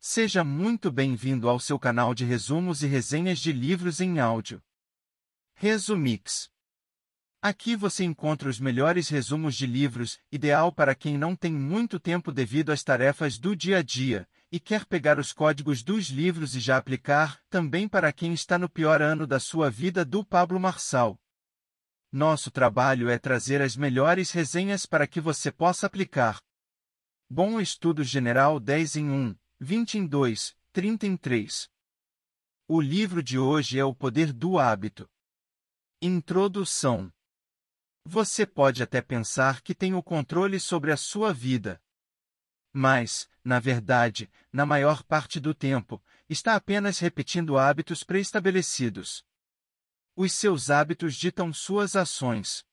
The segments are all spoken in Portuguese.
Seja muito bem-vindo ao seu canal de resumos e resenhas de livros em áudio. Resumix. Aqui você encontra os melhores resumos de livros, ideal para quem não tem muito tempo devido às tarefas do dia a dia, e quer pegar os códigos dos livros e já aplicar, também para quem está no pior ano da sua vida do Pablo Marçal. Nosso trabalho é trazer as melhores resenhas para que você possa aplicar. Bom estudo general 10 em 1. 20 em 2, 30 em 3. O livro de hoje é O Poder do Hábito. Introdução. Você pode até pensar que tem o controle sobre a sua vida. Mas, na verdade, na maior parte do tempo, está apenas repetindo hábitos pré-estabelecidos. Os seus hábitos ditam suas ações.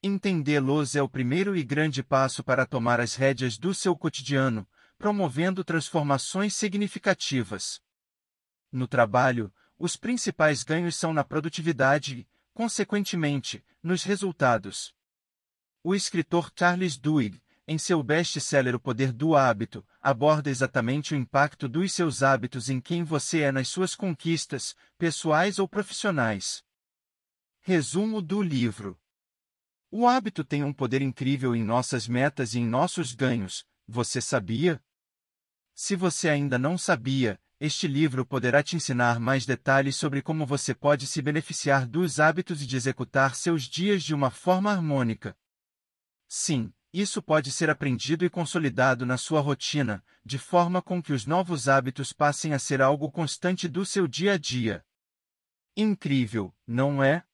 Entendê-los é o primeiro e grande passo para tomar as rédeas do seu cotidiano, promovendo transformações significativas. No trabalho, os principais ganhos são na produtividade e, consequentemente, nos resultados. O escritor Charles Duhigg, em seu best-seller O Poder do Hábito, aborda exatamente o impacto dos seus hábitos em quem você é nas suas conquistas, pessoais ou profissionais. Resumo do livro. O hábito tem um poder incrível em nossas metas e em nossos ganhos, você sabia? Se você ainda não sabia, este livro poderá te ensinar mais detalhes sobre como você pode se beneficiar dos hábitos e de executar seus dias de uma forma harmônica. Sim, isso pode ser aprendido e consolidado na sua rotina, de forma com que os novos hábitos passem a ser algo constante do seu dia a dia. Incrível, não é?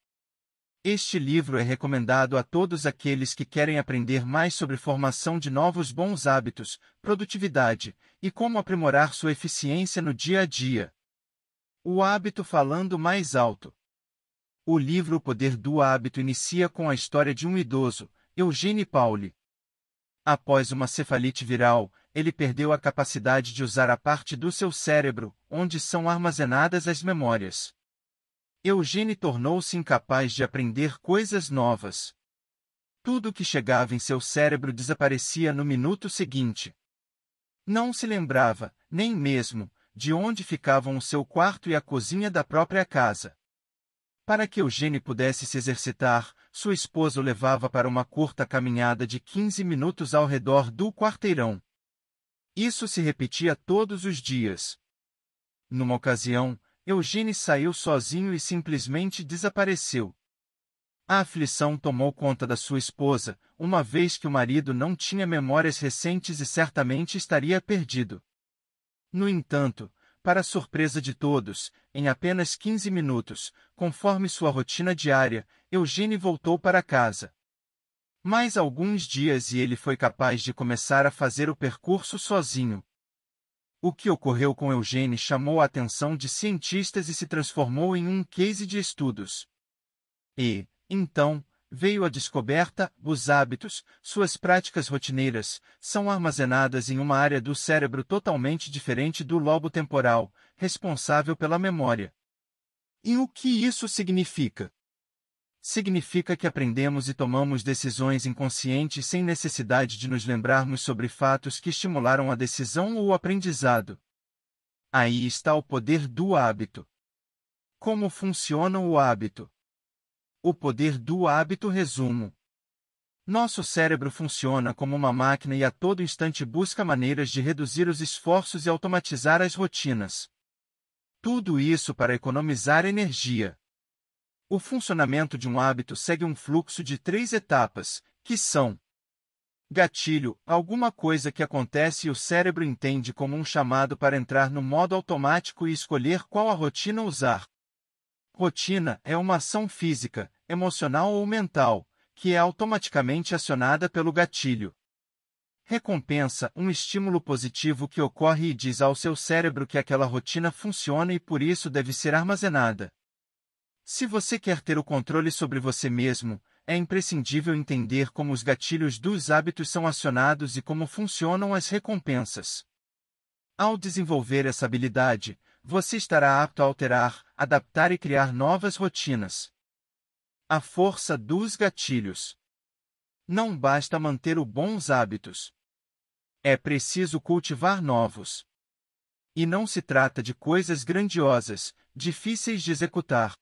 Este livro é recomendado a todos aqueles que querem aprender mais sobre formação de novos bons hábitos, produtividade, e como aprimorar sua eficiência no dia a dia. O hábito falando mais alto. O livro O Poder do Hábito inicia com a história de um idoso, Eugene Pauli. Após uma cefalite viral, ele perdeu a capacidade de usar a parte do seu cérebro, onde são armazenadas as memórias. Eugene tornou-se incapaz de aprender coisas novas. Tudo que chegava em seu cérebro desaparecia no minuto seguinte. Não se lembrava, nem mesmo, de onde ficavam o seu quarto e a cozinha da própria casa. Para que Eugene pudesse se exercitar, sua esposa o levava para uma curta caminhada de 15 minutos ao redor do quarteirão. Isso se repetia todos os dias. Numa ocasião, Eugene saiu sozinho e simplesmente desapareceu. A aflição tomou conta da sua esposa, uma vez que o marido não tinha memórias recentes e certamente estaria perdido. No entanto, para surpresa de todos, em apenas 15 minutos, conforme sua rotina diária, Eugene voltou para casa. Mais alguns dias e ele foi capaz de começar a fazer o percurso sozinho. O que ocorreu com Eugene chamou a atenção de cientistas e se transformou em um case de estudos. E, então, veio a descoberta: os hábitos, suas práticas rotineiras, são armazenadas em uma área do cérebro totalmente diferente do lobo temporal, responsável pela memória. E o que isso significa? Significa que aprendemos e tomamos decisões inconscientes sem necessidade de nos lembrarmos sobre fatos que estimularam a decisão ou o aprendizado. Aí está o poder do hábito. Como funciona o hábito? O poder do hábito resumo. Nosso cérebro funciona como uma máquina e a todo instante busca maneiras de reduzir os esforços e automatizar as rotinas. Tudo isso para economizar energia. O funcionamento de um hábito segue um fluxo de 3 etapas, que são: gatilho, alguma coisa que acontece e o cérebro entende como um chamado para entrar no modo automático e escolher qual a rotina usar. Rotina é uma ação física, emocional ou mental, que é automaticamente acionada pelo gatilho. Recompensa, um estímulo positivo que ocorre e diz ao seu cérebro que aquela rotina funciona e por isso deve ser armazenada. Se você quer ter o controle sobre você mesmo, é imprescindível entender como os gatilhos dos hábitos são acionados e como funcionam as recompensas. Ao desenvolver essa habilidade, você estará apto a alterar, adaptar e criar novas rotinas. A força dos gatilhos. Não basta manter os bons hábitos. É preciso cultivar novos. E não se trata de coisas grandiosas, difíceis de executar.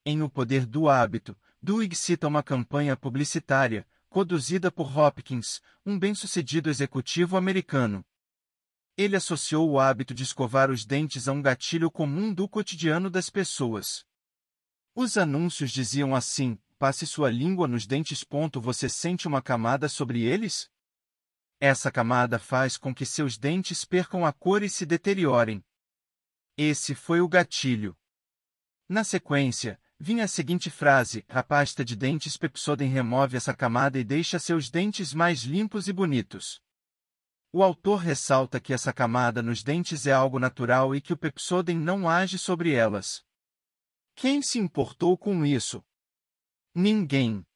Em O Poder do Hábito, Duhigg cita uma campanha publicitária, conduzida por Hopkins, um bem-sucedido executivo americano. Ele associou o hábito de escovar os dentes a um gatilho comum do cotidiano das pessoas. Os anúncios diziam assim: passe sua língua nos dentes. Você sente uma camada sobre eles? Essa camada faz com que seus dentes percam a cor e se deteriorem. Esse foi o gatilho. Na sequência, vinha a seguinte frase: a pasta de dentes Pepsodent remove essa camada e deixa seus dentes mais limpos e bonitos. O autor ressalta que essa camada nos dentes é algo natural e que o Pepsodent não age sobre elas. Quem se importou com isso? Ninguém.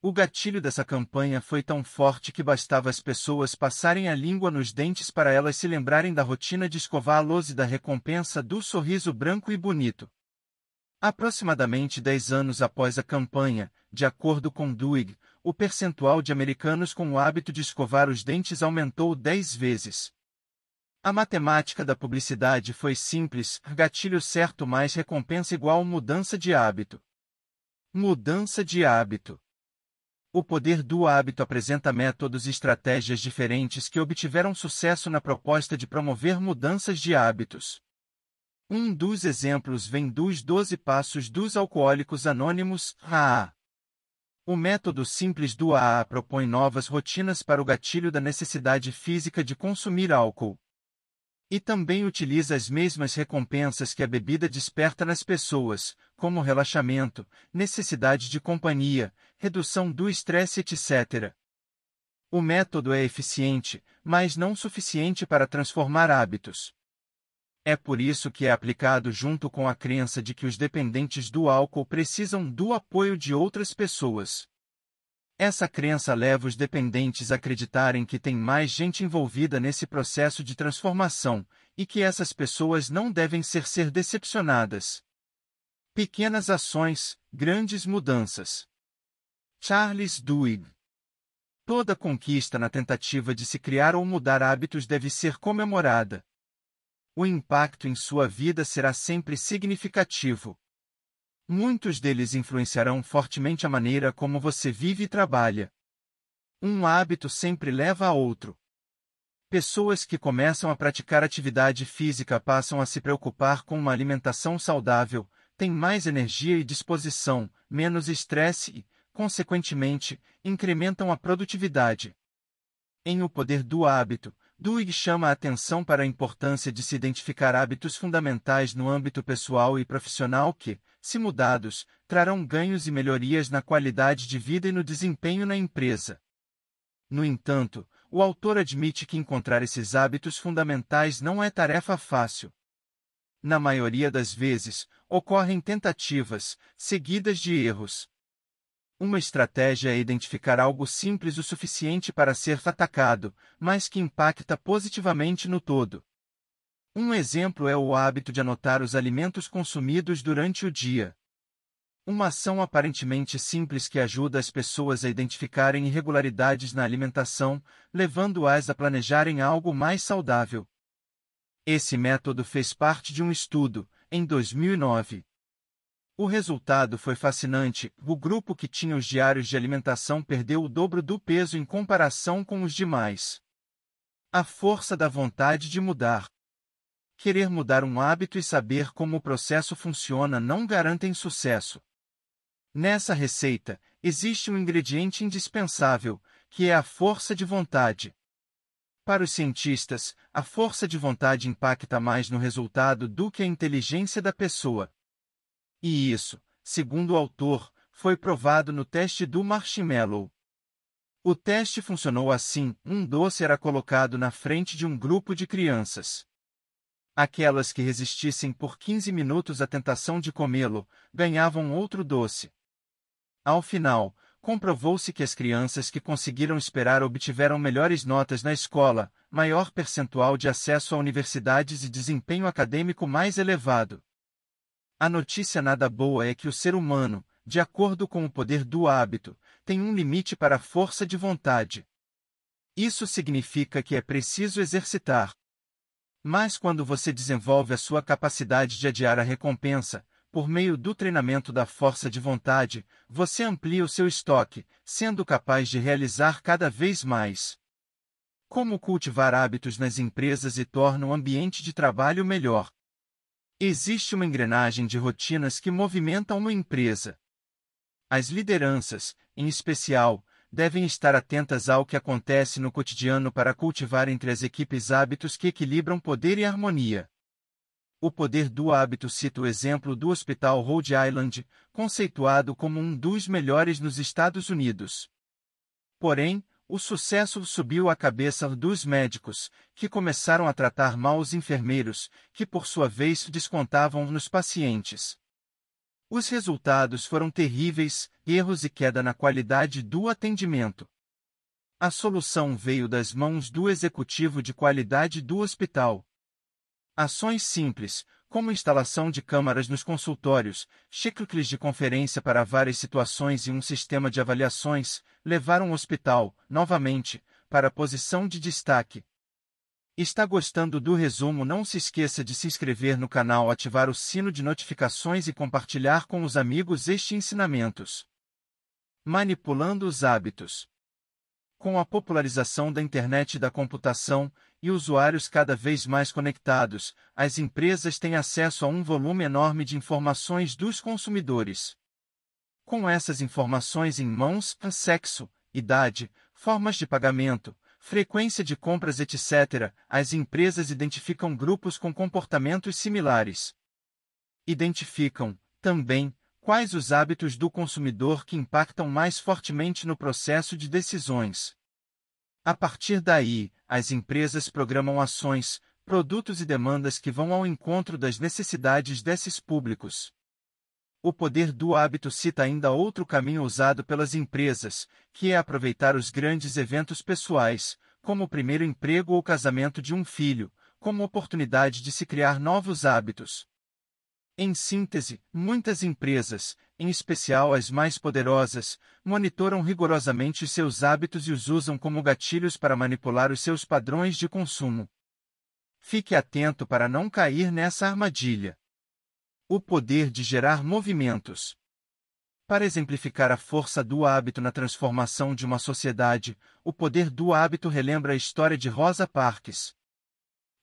O gatilho dessa campanha foi tão forte que bastava as pessoas passarem a língua nos dentes para elas se lembrarem da rotina de escová-los e da recompensa do sorriso branco e bonito. Aproximadamente 10 anos após a campanha, de acordo com Duhigg, o percentual de americanos com o hábito de escovar os dentes aumentou 10 vezes. A matemática da publicidade foi simples: gatilho certo mais recompensa igual mudança de hábito. Mudança de hábito. O Poder do Hábito apresenta métodos e estratégias diferentes que obtiveram sucesso na proposta de promover mudanças de hábitos. Um dos exemplos vem dos 12 Passos dos Alcoólicos Anônimos, AA. O método simples do AA propõe novas rotinas para o gatilho da necessidade física de consumir álcool. E também utiliza as mesmas recompensas que a bebida desperta nas pessoas, como relaxamento, necessidade de companhia, redução do estresse, etc. O método é eficiente, mas não suficiente para transformar hábitos. É por isso que é aplicado junto com a crença de que os dependentes do álcool precisam do apoio de outras pessoas. Essa crença leva os dependentes a acreditarem que tem mais gente envolvida nesse processo de transformação, e que essas pessoas não devem ser decepcionadas. Pequenas ações, grandes mudanças. Charles Duhigg. Toda conquista na tentativa de se criar ou mudar hábitos deve ser comemorada. O impacto em sua vida será sempre significativo. Muitos deles influenciarão fortemente a maneira como você vive e trabalha. Um hábito sempre leva a outro. Pessoas que começam a praticar atividade física passam a se preocupar com uma alimentação saudável, têm mais energia e disposição, menos estresse e, consequentemente, incrementam a produtividade. Em O Poder do Hábito, Duhigg chama a atenção para a importância de se identificar hábitos fundamentais no âmbito pessoal e profissional que, se mudados, trarão ganhos e melhorias na qualidade de vida e no desempenho na empresa. No entanto, o autor admite que encontrar esses hábitos fundamentais não é tarefa fácil. Na maioria das vezes, ocorrem tentativas, seguidas de erros. Uma estratégia é identificar algo simples o suficiente para ser atacado, mas que impacta positivamente no todo. Um exemplo é o hábito de anotar os alimentos consumidos durante o dia. Uma ação aparentemente simples que ajuda as pessoas a identificarem irregularidades na alimentação, levando-as a planejarem algo mais saudável. Esse método fez parte de um estudo, em 2009. O resultado foi fascinante: o grupo que tinha os diários de alimentação perdeu o dobro do peso em comparação com os demais. A força da vontade de mudar. Querer mudar um hábito e saber como o processo funciona não garantem sucesso. Nessa receita, existe um ingrediente indispensável, que é a força de vontade. Para os cientistas, a força de vontade impacta mais no resultado do que a inteligência da pessoa. E isso, segundo o autor, foi provado no teste do marshmallow. O teste funcionou assim: um doce era colocado na frente de um grupo de crianças. Aquelas que resistissem por 15 minutos à tentação de comê-lo, ganhavam outro doce. Ao final, comprovou-se que as crianças que conseguiram esperar obtiveram melhores notas na escola, maior percentual de acesso a universidades e desempenho acadêmico mais elevado. A notícia nada boa é que o ser humano, de acordo com o poder do hábito, tem um limite para a força de vontade. Isso significa que é preciso exercitar. Mas quando você desenvolve a sua capacidade de adiar a recompensa, por meio do treinamento da força de vontade, você amplia o seu estoque, sendo capaz de realizar cada vez mais. Como cultivar hábitos nas empresas e torna o ambiente de trabalho melhor? Existe uma engrenagem de rotinas que movimentam uma empresa. As lideranças, em especial, devem estar atentas ao que acontece no cotidiano para cultivar entre as equipes hábitos que equilibram poder e harmonia. O poder do hábito cita o exemplo do Hospital Rhode Island, conceituado como um dos melhores nos Estados Unidos. Porém, o sucesso subiu à cabeça dos médicos, que começaram a tratar mal os enfermeiros, que por sua vez descontavam nos pacientes. Os resultados foram terríveis, erros e queda na qualidade do atendimento. A solução veio das mãos do executivo de qualidade do hospital. Ações simples, como instalação de câmaras nos consultórios, checklists de conferência para várias situações e um sistema de avaliações, levaram o hospital, novamente, para a posição de destaque. Está gostando do resumo? Não se esqueça de se inscrever no canal, ativar o sino de notificações e compartilhar com os amigos estes ensinamentos. Manipulando os hábitos. Com a popularização da internet e da computação, e usuários cada vez mais conectados, as empresas têm acesso a um volume enorme de informações dos consumidores. Com essas informações em mãos, sexo, idade, formas de pagamento, frequência de compras, etc., as empresas identificam grupos com comportamentos similares. Identificam, também, quais os hábitos do consumidor que impactam mais fortemente no processo de decisões. A partir daí, as empresas programam ações, produtos e demandas que vão ao encontro das necessidades desses públicos. O poder do hábito cita ainda outro caminho usado pelas empresas, que é aproveitar os grandes eventos pessoais, como o primeiro emprego ou casamento de um filho, como oportunidade de se criar novos hábitos. Em síntese, muitas empresas, em especial as mais poderosas, monitoram rigorosamente os seus hábitos e os usam como gatilhos para manipular os seus padrões de consumo. Fique atento para não cair nessa armadilha. O poder de gerar movimentos. Para exemplificar a força do hábito na transformação de uma sociedade, o poder do hábito relembra a história de Rosa Parks,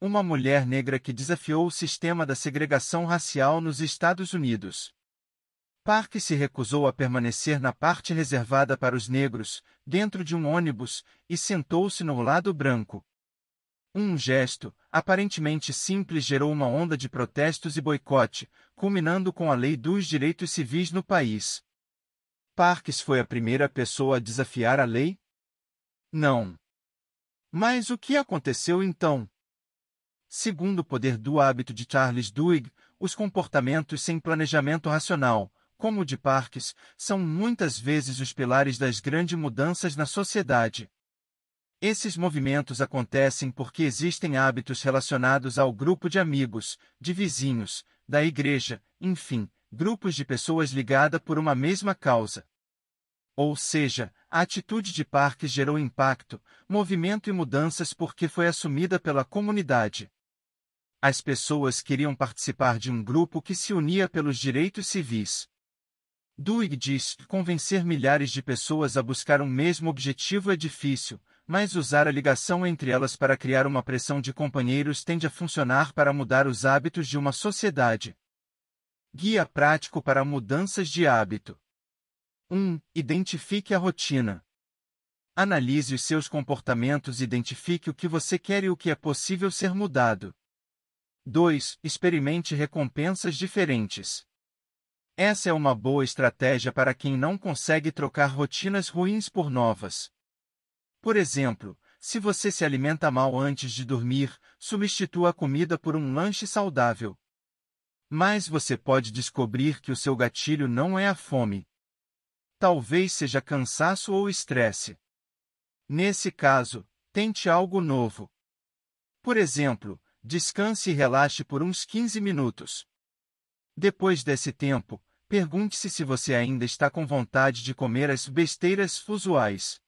uma mulher negra que desafiou o sistema da segregação racial nos Estados Unidos. Parks se recusou a permanecer na parte reservada para os negros, dentro de um ônibus, e sentou-se no lado branco. Um gesto, aparentemente simples, gerou uma onda de protestos e boicote, culminando com a Lei dos Direitos Civis no país. Parks foi a primeira pessoa a desafiar a lei? Não. Mas o que aconteceu então? Segundo o poder do hábito de Charles Duhigg, os comportamentos sem planejamento racional, como o de Parks, são muitas vezes os pilares das grandes mudanças na sociedade. Esses movimentos acontecem porque existem hábitos relacionados ao grupo de amigos, de vizinhos, da igreja, enfim, grupos de pessoas ligadas por uma mesma causa. Ou seja, a atitude de Parks gerou impacto, movimento e mudanças porque foi assumida pela comunidade. As pessoas queriam participar de um grupo que se unia pelos direitos civis. Duhigg diz que convencer milhares de pessoas a buscar um mesmo objetivo é difícil, mas usar a ligação entre elas para criar uma pressão de companheiros tende a funcionar para mudar os hábitos de uma sociedade. Guia prático para mudanças de hábito. 1. Identifique a rotina. Analise os seus comportamentos e identifique o que você quer e o que é possível ser mudado. 2. Experimente recompensas diferentes. Essa é uma boa estratégia para quem não consegue trocar rotinas ruins por novas. Por exemplo, se você se alimenta mal antes de dormir, substitua a comida por um lanche saudável. Mas você pode descobrir que o seu gatilho não é a fome. Talvez seja cansaço ou estresse. Nesse caso, tente algo novo. Por exemplo, descanse e relaxe por uns 15 minutos. Depois desse tempo, pergunte-se se você ainda está com vontade de comer as besteiras usuais.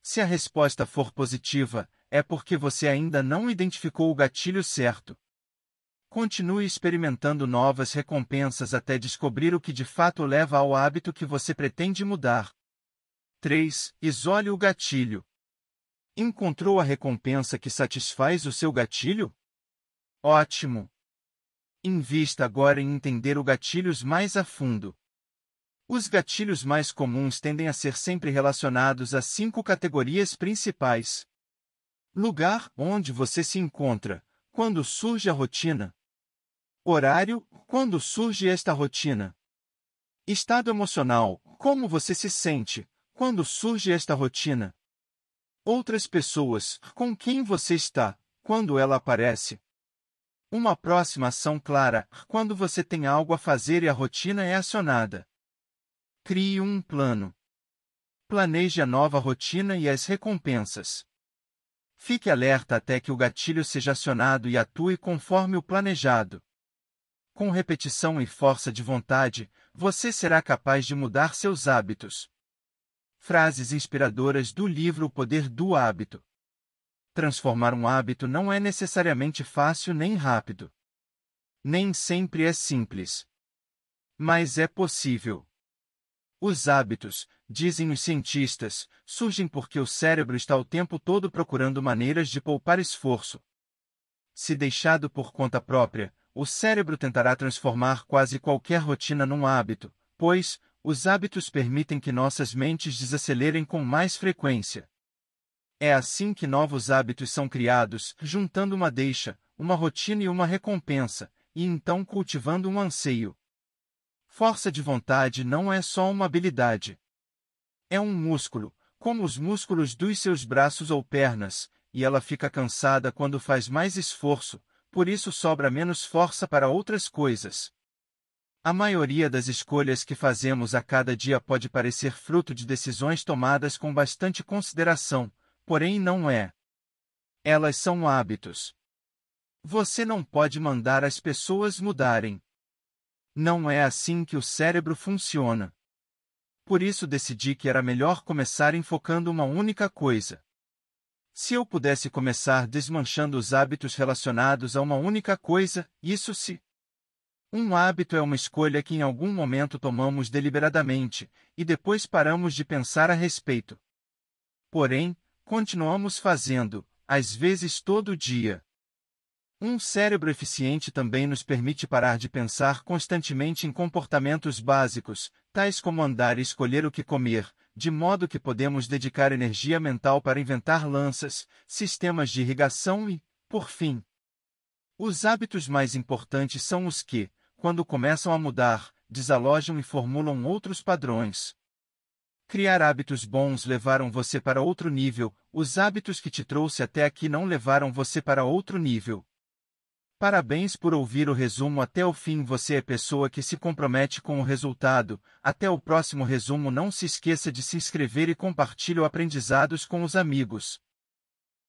Se a resposta for positiva, é porque você ainda não identificou o gatilho certo. Continue experimentando novas recompensas até descobrir o que de fato leva ao hábito que você pretende mudar. 3. Isole o gatilho. Encontrou a recompensa que satisfaz o seu gatilho? Ótimo! Invista agora em entender os gatilhos mais a fundo. Os gatilhos mais comuns tendem a ser sempre relacionados a 5 categorias principais. Lugar onde você se encontra, quando surge a rotina. Horário, quando surge esta rotina. Estado emocional, como você se sente, quando surge esta rotina. Outras pessoas, com quem você está, quando ela aparece. Uma próxima ação clara, quando você tem algo a fazer e a rotina é acionada. Crie um plano. Planeje a nova rotina e as recompensas. Fique alerta até que o gatilho seja acionado e atue conforme o planejado. Com repetição e força de vontade, você será capaz de mudar seus hábitos. Frases inspiradoras do livro O Poder do Hábito. Transformar um hábito não é necessariamente fácil nem rápido. Nem sempre é simples. Mas é possível. Os hábitos, dizem os cientistas, surgem porque o cérebro está o tempo todo procurando maneiras de poupar esforço. Se deixado por conta própria, o cérebro tentará transformar quase qualquer rotina num hábito, pois os hábitos permitem que nossas mentes desacelerem com mais frequência. É assim que novos hábitos são criados, juntando uma deixa, uma rotina e uma recompensa, e então cultivando um anseio. Força de vontade não é só uma habilidade. É um músculo, como os músculos dos seus braços ou pernas, e ela fica cansada quando faz mais esforço, por isso sobra menos força para outras coisas. A maioria das escolhas que fazemos a cada dia pode parecer fruto de decisões tomadas com bastante consideração, porém não é. Elas são hábitos. Você não pode mandar as pessoas mudarem. Não é assim que o cérebro funciona. Por isso decidi que era melhor começar enfocando uma única coisa. Se eu pudesse começar desmanchando os hábitos relacionados a uma única coisa, isso se. Um hábito é uma escolha que em algum momento tomamos deliberadamente, e depois paramos de pensar a respeito. Porém, continuamos fazendo, às vezes todo dia. Um cérebro eficiente também nos permite parar de pensar constantemente em comportamentos básicos, tais como andar e escolher o que comer, de modo que podemos dedicar energia mental para inventar lanças, sistemas de irrigação e, por fim, os hábitos mais importantes são os que, quando começam a mudar, desalojam e formulam outros padrões. Criar hábitos bons levaram você para outro nível, os hábitos que te trouxe até aqui não levaram você para outro nível. Parabéns por ouvir o resumo até o fim. Você é pessoa que se compromete com o resultado. Até o próximo resumo. Não se esqueça de se inscrever e compartilhe o aprendizados com os amigos.